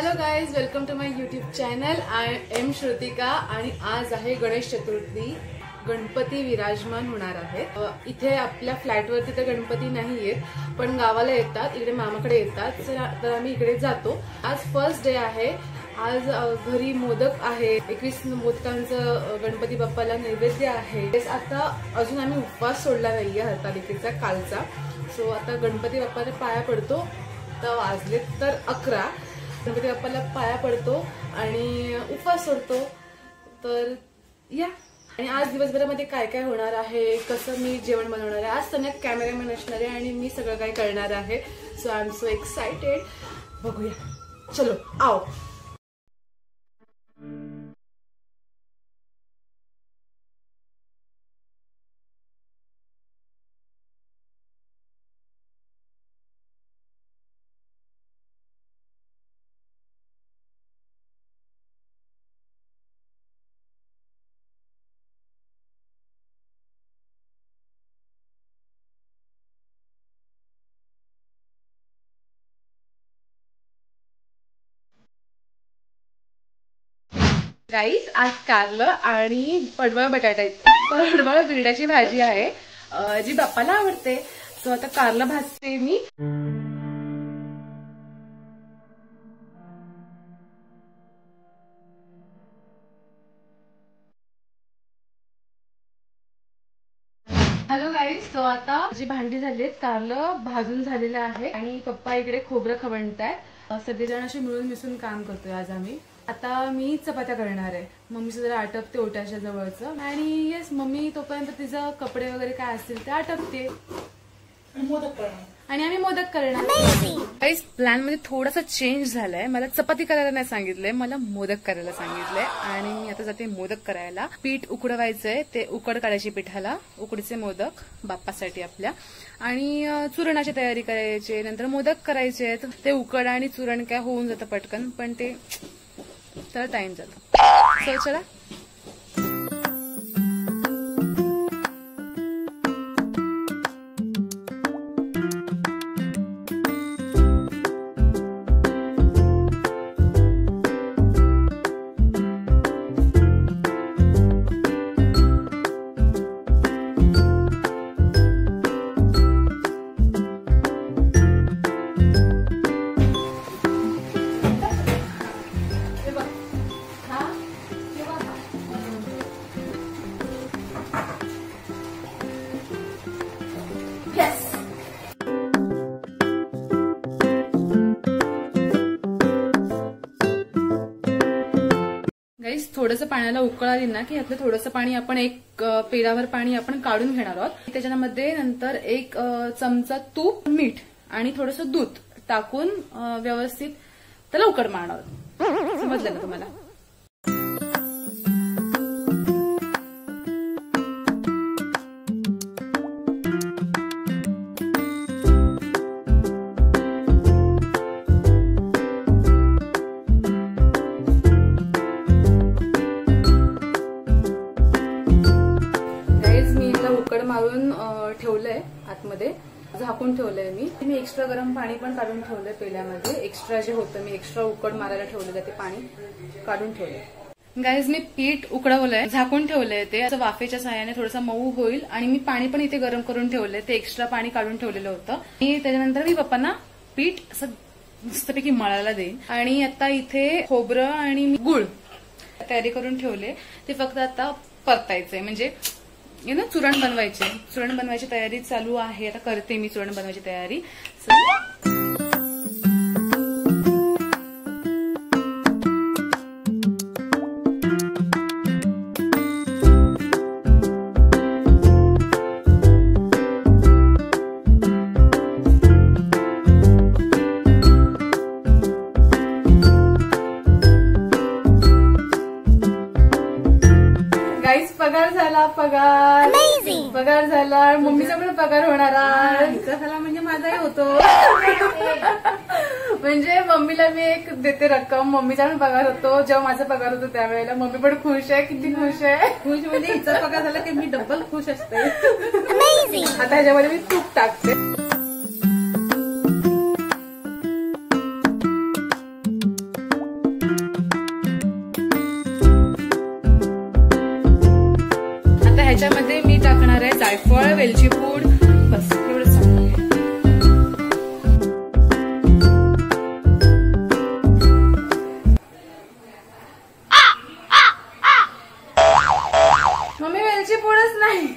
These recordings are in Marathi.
Hello guys, welcome to my YouTube channel. I am Shrutika आणि आज आहे गणेश चतुर्थी. गणपती विराजमान होणार आहेत. इथे आपल्या फ्लॅटवरती तर गणपती नाही येत, पण गावाला येतात, इकडे मामाकडे येतात, तर आम्ही इकडे जातो. आज फर्स्ट डे आहे. आज घरी मोदक आहे, 21 मोदकांचं गणपती बाप्पाला नैवेद्य आहे. आता अजून आम्ही उपवास सोडला नाहीये हरतालिकेचा कालचा. सो आता गणपती बाप्पाला पाया पडतो. तर वाजले तर 11. गणपती बाप्पाला पाया पडतो आणि उपवास सोडतो. तर या, आणि आज दिवसभरामध्ये काय काय होणार आहे, कसं मी जेवण बनवणार आहे. आज सगळ्यात कॅमेरामॅन असणार आहे आणि मी सगळं काय करणार आहे. So I am so excited. बघूया, चलो आओ. गाईस, आज कारलं आणि पडवळ बटाटा, पडवळ बिरड्याची भाजी आहे, जी बाप्पाला आवडते. सो आता कारलं भाजते मी. हॅलो गाईस, सो आता जी भांडी झालीत, कारलं भाजून झालेलं आहे आणि पप्पा इकडे खोबरं खवणतायत. सगळेजण असे मिळून मिसळून काम करतोय आज आम्ही. आता मी चपात्या करणार आहे. मम्मीचं जरा आटपते ओट्याच्या जवळचं, आणि येस, मम्मी तोपर्यंत तिचं कपडे वगैरे काय असतील ते आटपते आणि आम्ही मोदक करणार. गाईस, प्लॅन मध्ये थोडासा चेंज झालाय. मला चपाती करायला नाही सांगितलंय, मला मोदक करायला सांगितलंय. आणि मी आता जाते मोदक करायला. पीठ उकडवायचंय, ते उकड काढायची पिठाला, उकडीचे मोदक बाप्पासाठी आपल्या. आणि चुरणाची तयारी करायची, नंतर मोदक करायचे. ते उकड आणि चुरण काय होऊन जातं पटकन, पण ते तर टाइम जातो. सो चला. गाईस, थोडंसं पाण्याला उकळ आली ना की यातलं थोडंसं पाणी आपण, एक पेरावर पाणी आपण काढून घेणार आहोत. त्याच्यामध्ये नंतर 1 चमचा तूप, मीठ आणि थोडंसं दूध टाकून व्यवस्थित त्याला उकड मारणार आहोत. समजलं ना तुम्हाला? उकड मारून ठेवलंय, आतमध्ये झाकून ठेवलंय मी एक्स्ट्रा गरम पाणी पण काढून ठेवलंय पेल्यामध्ये. एक्स्ट्रा जे होतं, मी एक्स्ट्रा उकड मारायला ठेवलेलं, ते पाणी काढून ठेवलंय. गाईज, मी पीठ उकडवलंय, झाकून ठेवलंय. ते असं वाफेच्या साहाय्याने थोडंसं मऊ होईल. आणि मी पाणी पण इथे गरम करून ठेवलंय, ते एक्स्ट्रा पाणी काढून ठेवलेलं होतं. आणि त्याच्यानंतर मी पप्पांना पीठ असं मस्तपैकी मळायला देईन. आणि आता इथे खोबरं आणि गुळ तयारी करून ठेवले, ते फक्त आता परतायचंय. म्हणजे चुरण बनवायची तयारी चालू आहे. आता करते मी चुरण बनवायची तयारी. गाईस, पगार झाला, पगार झाला. मम्मीचा पण पगार होणार झाला, म्हणजे माझाही होतो. म्हणजे मम्मीला मी एक देते रक्कम, मम्मीचा पण पगार होतो. जेव्हा माझा पगार होतो त्यावेळेला मम्मी पण खुश आहे. किती खुश आहे? खुश म्हणजे हिचा पगार झाला की मी डबल खुश असते. आता ह्याच्यामध्ये मी तूप टाकते. ह्याच्यामध्ये मी टाकणार आहे जायफळ, वेलची पूड, बस एवढंच टाकणार आहे. मम्मी वेलची पूडच नाही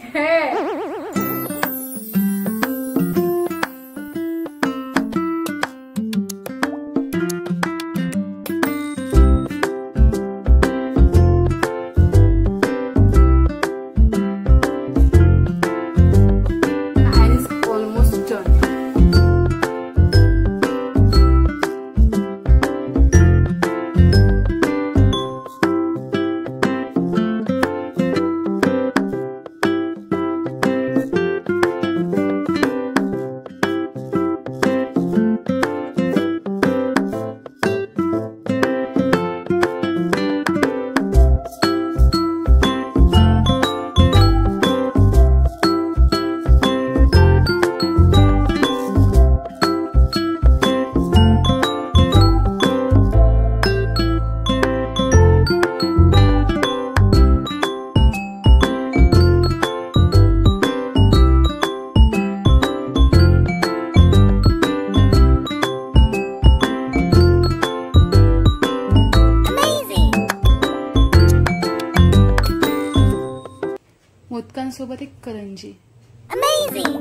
मोदकांसोबत एक करंजी. अमेझिंग.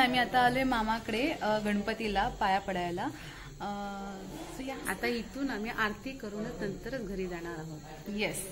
आम्ही आता आलोय मामाकडे गणपतीला पाया पडायला. आता इथून आम्ही आरती करूनच नंतरच घरी जाणार आहोत. येस.